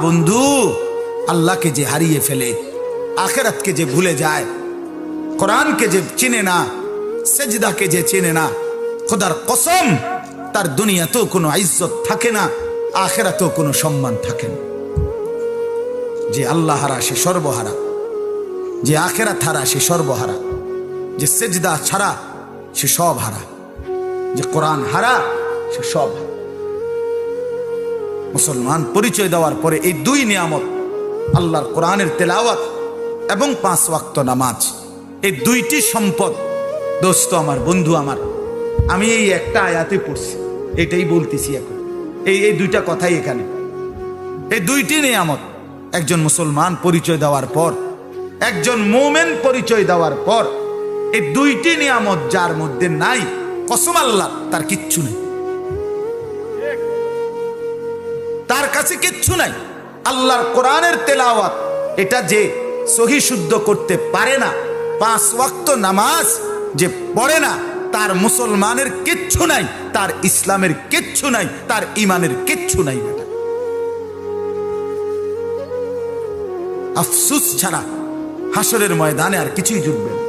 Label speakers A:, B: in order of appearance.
A: বন্ধু, আল্লাহকে যে হারিয়ে ফেলে, আখিরাতকে যে ভুলে যায়, কোরআনকে যে চিনে না, সেজদাকে যে চেনে না, খোদার কসম তার দুনিয়াতেও কোনো ইজ্জত থাকে না, আখিরাতেও কোনো সম্মান থাকে না। যে আল্লাহ হারা সে সর্বহারা, যে আখিরাত হারা সে সর্বহারা, যে সেজদা ছাড়া সে সব হারা, যে কোরআন হারা সে সব হারা। মুসলমান পরিচয় দেওয়ার পরে এই দুই নিয়ামত, আল্লাহর কোরআনের তেলাওয়াত এবং 5 ওয়াক্ত নামাজ, এই দুইটি সম্পদ। দোস্ত আমার, বন্ধু আমার, আমি এই একটা আয়াতে পড়ছি, এটাই বলতেছি এখন, এই দুইটা কথাই এখানে। এই দুইটি নিয়ামত একজন মুসলমান পরিচয় দেওয়ার পর, একজন মুমিন পরিচয় দেওয়ার পর, এই দুইটি নিয়ামত যার মধ্যে নাই, কসম আল্লাহ তার কিচ্ছু নেই, তার কাছে কিচ্ছু নাই। আল্লাহর কোরআনের তেলাওয়াত এটা যে সহি শুদ্ধ করতে পারে না, 5 ওয়াক্ত নামাজ যে পড়ে না, তার মুসলমানের কিচ্ছু নাই, তার ইসলামের কিচ্ছু নাই, তার ইমানের কিচ্ছু নাই। বেটা, আফসোস ছাড়া হাসরের ময়দানে আর কিছুই জুটবে না।